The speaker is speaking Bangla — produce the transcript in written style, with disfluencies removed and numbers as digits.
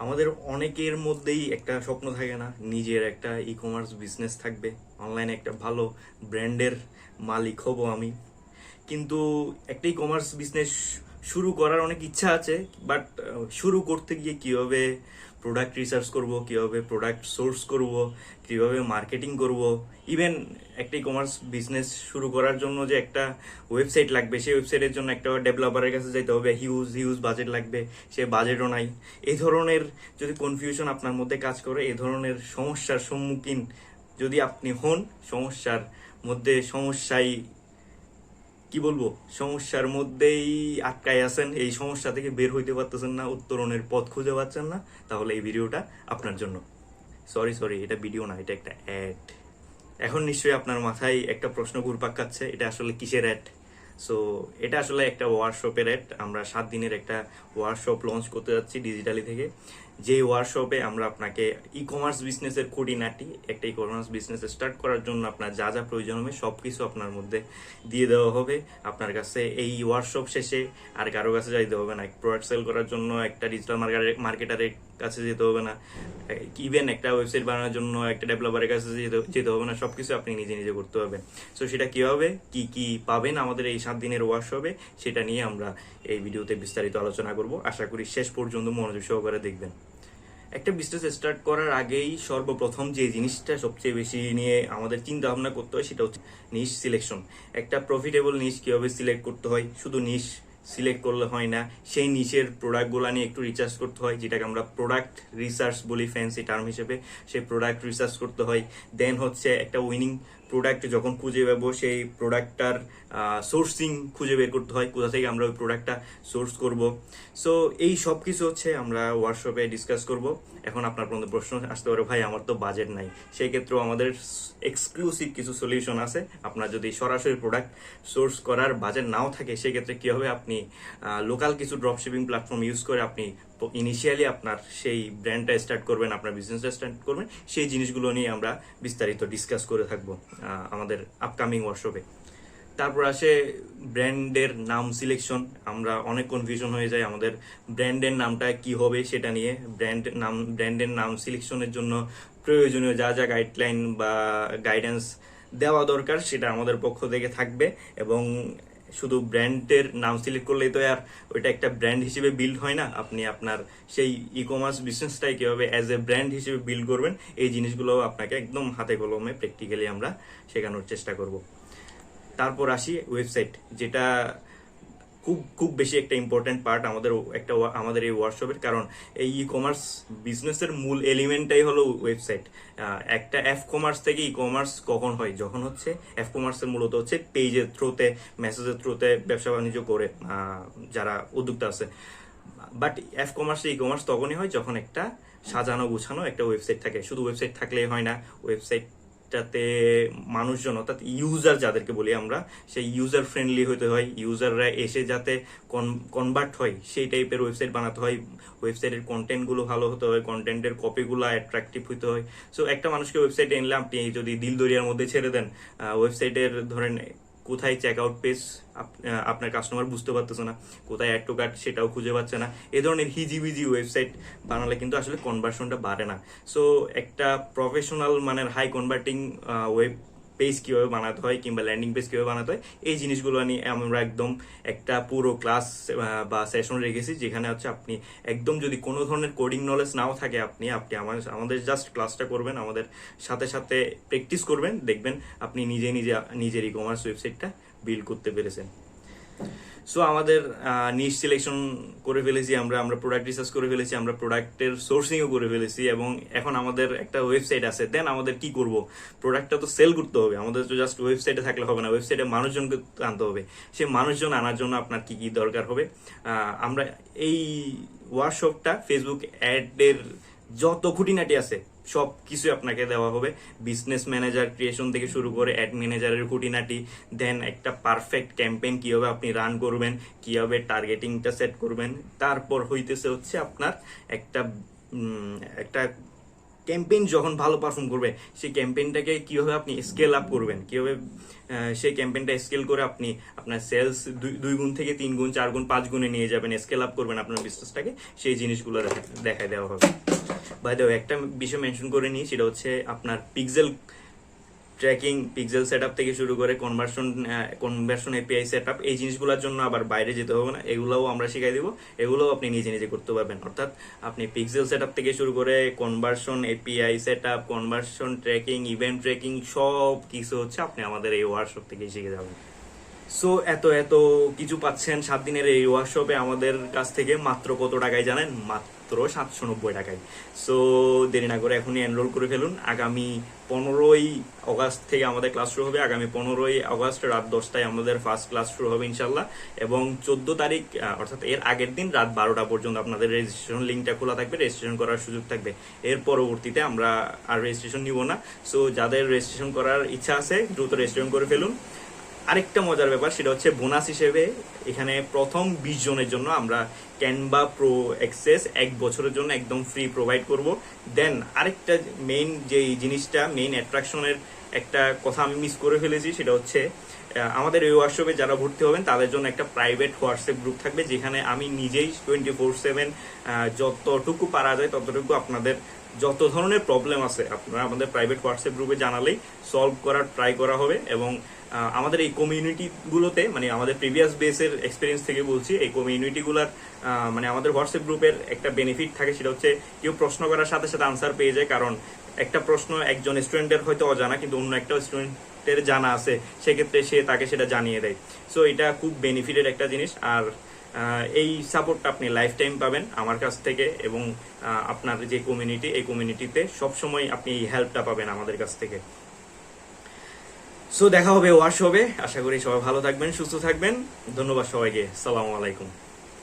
আমাদের অনেকের মধ্যেই একটা স্বপ্ন থাকে না, নিজের একটা ই কমার্স বিজনেস থাকবে, অনলাইনে একটা ভালো ব্র্যান্ডের মালিক হব আমি। কিন্তু একটা ই কমার্স বিজনেস শুরু করার অনেক ইচ্ছা আছে, বাট শুরু করতে গিয়ে কিভাবে প্রোডাক্ট রিসার্চ করব, কিভাবে প্রোডাক্ট সোর্স করব, কিভাবে মার্কেটিং করব, ইভেন একটা ই কমার্স বিজনেস শুরু করার জন্য যে একটা ওয়েবসাইট লাগবে, সেই ওয়েবসাইটের জন্য একটা ডেভেলপারের কাছে যেতে হবে, হিউজ হিউজ বাজেট লাগবে, সে বাজেটও নাই। এই ধরনের যদি কনফিউশন আপনার মধ্যে কাজ করে, এই ধরনের সমস্যার সম্মুখীন যদি আপনি হন, সমস্যার মধ্যে সমস্যায় কি বলবো, সমস্যার মধ্যেই আটকায় আছেন, এই সমস্যা থেকে বের হইতে পারতেছেন না, উত্তরণের পথ খুঁজে পাচ্ছেন না, তাহলে এই ভিডিওটা আপনার জন্য। সরি সরি, এটা ভিডিও না, এটা একটা অ্যাড। এখন নিশ্চয়ই আপনার মাথায় একটা প্রশ্ন ঘুরপাক খাচ্ছে, এটা আসলে কিসের অ্যাড? সো এটা আসলে একটা ওয়ার্কশপের অ্যাড। আমরা 7 দিনের একটা ওয়ার্কশপ লঞ্চ করতে যাচ্ছি ডিজিটালি থেকে। যে ওয়ার্কশপে আমরা আপনাকে ই কমার্স বিজনেসের খুঁটিনাটি, একটা ই কমার্স বিজনেস স্টার্ট করার জন্য আপনার যা যা প্রয়োজন হবে সব কিছু আপনার মধ্যে দিয়ে দেওয়া হবে। আপনার কাছে এই ওয়ার্কশপ শেষে আর কারো কাছে যাইতে হবে না, প্রোডাক্ট সেল করার জন্য একটা ডিজিটাল মার্কেটারের কাছে যেতে হবে না, ইভেন একটা ওয়েবসাইট বানানোর জন্য একটা ডেভেলপারের কাছে যেতে হবে না, সবকিছু আপনি নিজে নিজে করতে পারবেন। সো সেটা কি হবে, কি কি পাবেন আমাদের এই 7 দিনের ওয়ার্কশপে, সেটা নিয়ে আমরা এই ভিডিওতে বিস্তারিত আলোচনা করব। আশা করি শেষ পর্যন্ত মনোযোগ সহকারে দেখবেন। একটা বিজনেস স্টার্ট করার আগেই সর্বপ্রথম যে জিনিসটা সবচেয়ে বেশি নিয়ে আমাদের চিন্তা ভাবনা করতে হয় সেটা হচ্ছে নিশ সিলেকশন। একটা প্রফিটেবল নিশ কিভাবে সিলেক্ট করতে হয়, শুধু নিশ সিলেক্ট করলে হয় না, সেই নিশের প্রোডাক্টগুলো নিয়ে একটু রিসার্চ করতে হয়, যেটাকে আমরা প্রোডাক্ট রিসার্চ বলি ফ্যান্সি টার্ম হিসেবে। সেই প্রোডাক্ট রিসার্চ করতে হয়। দেন হচ্ছে একটা উইনিং প্রোডাক্ট যখন খুঁজে পাবো, সেই প্রোডাক্টটার সোর্সিং খুঁজে বের করতে হয়, কোথা থেকে আমরা ওই প্রোডাক্টটা সোর্স করব। সো এই সব কিছু হচ্ছে আমরা ওয়ার্কশপে ডিসকাস করব। এখন আপনার মধ্যে প্রশ্ন আসতে পারে, ভাই আমার তো বাজেট নাই। সেই ক্ষেত্রেও আমাদের এক্সক্লুসিভ কিছু সলিউশন আছে। আপনার যদি সরাসরি প্রোডাক্ট সোর্স করার বাজেট নাও থাকে, সেক্ষেত্রে কী হবে, আপনি লোকাল কিছু ড্রপ শিপিং প্ল্যাটফর্ম ইউজ করে আপনি ইনিশিয়ালি আপনার সেই ব্র্যান্ডটা স্টার্ট করবেন, আপনার বিজনেসটা স্টার্ট করবেন। সেই জিনিসগুলো নিয়ে আমরা বিস্তারিত ডিসকাস করে থাকবো আমাদের আপকামিং ওয়ার্কশপে। তারপর আসে ব্র্যান্ডের নাম সিলেকশন। আমরা অনেক কনফিউশন হয়ে যায় আমাদের ব্র্যান্ডের নামটা কি হবে সেটা নিয়ে। ব্র্যান্ডের নাম সিলেকশনের জন্য প্রয়োজনীয় যা যা গাইডলাইন বা গাইডেন্স দেওয়া দরকার সেটা আমাদের পক্ষ থেকে থাকবে। এবং শুধু ব্র্যান্ডের নাম সিলেক্ট করলেই তো আর ওইটা একটা ব্র্যান্ড হিসেবে বিল্ড হয় না। আপনি আপনার সেই ই কমার্স বিজনেসটাই কীভাবে অ্যাজ এ ব্র্যান্ড হিসেবে বিল্ড করবেন, এই জিনিসগুলো আপনাকে একদম হাতে কলমে প্র্যাকটিক্যালি আমরা শেখানোর চেষ্টা করব। তারপর আসি ওয়েবসাইট, যেটা খুব খুব বেশি একটা ইম্পর্টেন্ট পার্ট আমাদের এই ওয়ার্কশপের। কারণ এই ই কমার্স বিজনেসের মূল এলিমেন্টটাই হলো ওয়েবসাইট। একটা এফ কমার্স থেকে ই কমার্স কখন হয়, যখন হচ্ছে এফ কমার্সের মূলত হচ্ছে পেজের থ্রুতে, মেসেজের থ্রুতে ব্যবসা বাণিজ্য করে যারা উদ্যোক্তা আছে। বাট এফ কমার্সে ই কমার্স তখনই হয় যখন একটা সাজানো গুছানো একটা ওয়েবসাইট থাকে। শুধু ওয়েবসাইট থাকলেই হয় না, ওয়েবসাইটটাতে মানুষজন অর্থাৎ ইউজার যাদেরকে বলি আমরা, সেই ইউজার ফ্রেন্ডলি হতে হয়, ইউজাররা এসে যাতে কনভার্ট হয় সেই টাইপের ওয়েবসাইট বানাতে হয়। ওয়েবসাইটের কন্টেন্টগুলো ভালো হতে হয়, কন্টেন্টের কপিগুলো অ্যাট্রাকটিভ হতে হয়। সো একটা মানুষকে ওয়েবসাইটে এনলে আপনি যদি দিল দরিয়ার মধ্যে ছেড়ে দেন, ওয়েবসাইটের ধরেন কোথায় চেক আউট পেজ আপনার কাস্টমার বুঝতে পারতেছে না, কোথায় অ্যাড টু কার্ট সেটাও খুঁজে পাচ্ছে না, এ ধরনের হিজিবিজি ওয়েবসাইট বানালে কিন্তু আসলে কনভার্সনটা বাড়ে না। সো একটা প্রফেশনাল মানের হাই কনভার্টিং ওয়েব পেজ কীভাবে বানাতে হয় কিংবা ল্যান্ডিং পেজ কীভাবে বানাতে হয়, এই জিনিসগুলো নিয়ে আমরা একদম একটা পুরো ক্লাস বা সেশন রেখেছি, যেখানে হচ্ছে আপনি একদম যদি কোনো ধরনের কোডিং নলেজ নাও থাকে, আপনি আপনি আমাদের জাস্ট ক্লাসটা করবেন, আমাদের সাথে সাথে প্র্যাকটিস করবেন, দেখবেন আপনি নিজে নিজে নিজের ই কমার্স ওয়েবসাইটটা বিল্ড করতে পেরেছেন। সো আমাদের নিশ সিলেকশন করে ফেলেছি, আমরা প্রোডাক্ট রিসার্চ করে ফেলেছি, আমরা প্রোডাক্টের সোর্সিংও করে ফেলেছি, এবং এখন আমাদের একটা ওয়েবসাইট আছে। দেন আমাদের কি করব, প্রোডাক্টটা তো সেল করতে হবে, আমাদের তো জাস্ট ওয়েবসাইটে থাকলে হবে না, ওয়েবসাইটে মানুষজনকে আনতে হবে। সেই মানুষজন আনার জন্য আপনার কি কি দরকার হবে, আমরা এই ওয়ার্কশপটা ফেসবুক অ্যাডের যত খুঁটিনাটি আছে সব কিছু আপনাকে দেওয়া হবে। বিজনেস ম্যানেজার ক্রিয়েশন থেকে শুরু করে অ্যাড ম্যানেজারের খুঁটিনাটি, দেন একটা পারফেক্ট ক্যাম্পেইন কিভাবে আপনি রান করবেন, কিভাবে টার্গেটিংটা সেট করবেন, তারপর হইতেছে হচ্ছে আপনার একটা একটা ক্যাম্পেইন যখন ভালো পারফর্ম করবে সেই ক্যাম্পেইনটাকে কিভাবে আপনি স্কেল আপ করবেন, কিভাবে সেই ক্যাম্পেইনটা স্কেল করে আপনি আপনার সেলস 2 গুণ থেকে 3 গুণ 4 গুণ 5 গুণে নিয়ে যাবেন, স্কেল আপ করবেন আপনার বিজনেসটাকে, সেই জিনিসগুলো দেখায় দেওয়া হবে। বাই দ্য ওয়ে, একটা বিষয় মেনশন করে নিই, সেটা হচ্ছে আপনার পিক্সেল ট্র্যাকিং, পিক্সেল সেটআপ থেকে শুরু করে কনভার্সন এপিআই সেটআপ, এই জিনিসগুলোর জন্য আবার বাইরে যেতে হবে না, এগুলোও আমরা শিখাই দিব, এগুলোও আপনি নিজে নিজে করতে পারবেন। অর্থাৎ আপনি পিক্সেল সেটআপ থেকে শুরু করে conversion API setup, conversion tracking, event tracking, সব কিছু হচ্ছে আপনি আমাদের এই ওয়ার্কশপ থেকেই শিখে যাবেন। সো এত এত কিছু পাচ্ছেন 7 দিনের এই ওয়ার্কশপে আমাদের কাছ থেকে মাত্র কত টাকায় জানেন? মাত্র 790 টাকায়। সো দেরি না করে এখনই এনরোল করে ফেলুন। আগামী 15ই অগাস্ট থেকে আমাদের ক্লাস শুরু হবে। আগামী 15ই অগাস্ট রাত 10টায় আমাদের ফার্স্ট ক্লাস শুরু হবে ইনশাল্লাহ, এবং 14 তারিখ অর্থাৎ এর আগের দিন রাত 12টা পর্যন্ত আপনাদের রেজিস্ট্রেশন লিঙ্কটা খোলা থাকবে, রেজিস্ট্রেশন করার সুযোগ থাকবে। এর পরবর্তীতে আমরা আর রেজিস্ট্রেশন নিব না। সো যাদের রেজিস্ট্রেশন করার ইচ্ছা আছে দ্রুত রেজিস্ট্রেশন করে ফেলুন। আরেকটা মজার ব্যাপার, সেটা হচ্ছে বোনাস হিসেবে এখানে প্রথম 20 জনের জন্য আমরা ক্যানভা প্রো অ্যাক্সেস 1 বছরের জন্য একদম ফ্রি প্রোভাইড করব। দেন আরেকটা মেইন যে জিনিসটা, মেইন অ্যাট্রাকশনের একটা কথা আমি মিস করে ফেলেছি, সেটা হচ্ছে আমাদের এই ওয়ার্কশপে যারা ভর্তি হবেন তাদের জন্য একটা প্রাইভেট হোয়াটসঅ্যাপ গ্রুপ থাকবে, যেখানে আমি নিজেই 24/7 যতটুকু পারা যায় ততটুকু আপনাদের যত ধরনের প্রবলেম আছে আপনারা আমাদের প্রাইভেট হোয়াটসঅ্যাপ গ্রুপে জানালেই সলভ করার ট্রাই করা হবে। এবং আমাদের এই কমিউনিটিগুলোতে, মানে আমাদের প্রিভিয়াস বেসের এক্সপিরিয়েন্স থেকে বলছি, এই কমিউনিটিগুলোর মানে আমাদের হোয়াটসঅ্যাপ গ্রুপের একটা বেনিফিট থাকে, সেটা হচ্ছে কেউ প্রশ্ন করার সাথে সাথে আনসার পেয়ে যায়। কারণ একটা প্রশ্ন একজন স্টুডেন্টের হয়তো অজানা, কিন্তু অন্য একটা স্টুডেন্টের জানা আছে, সেক্ষেত্রে সে তাকে সেটা জানিয়ে দেয়। সো এটা খুব বেনিফিটের একটা জিনিস। আর এই সাপোর্টটা আপনি লাইফ টাইম পাবেন আমার কাছ থেকে, এবং আপনার যে কমিউনিটি, এই কমিউনিটিতে সবসময় আপনি এই হেল্পটা পাবেন আমাদের কাছ থেকে। সো দেখা হবে ওয়াশ হবে, আশা করি সবাই ভালো থাকবেন, সুস্থ থাকবেন। ধন্যবাদ সবাইকে, সালামু আলাইকুম।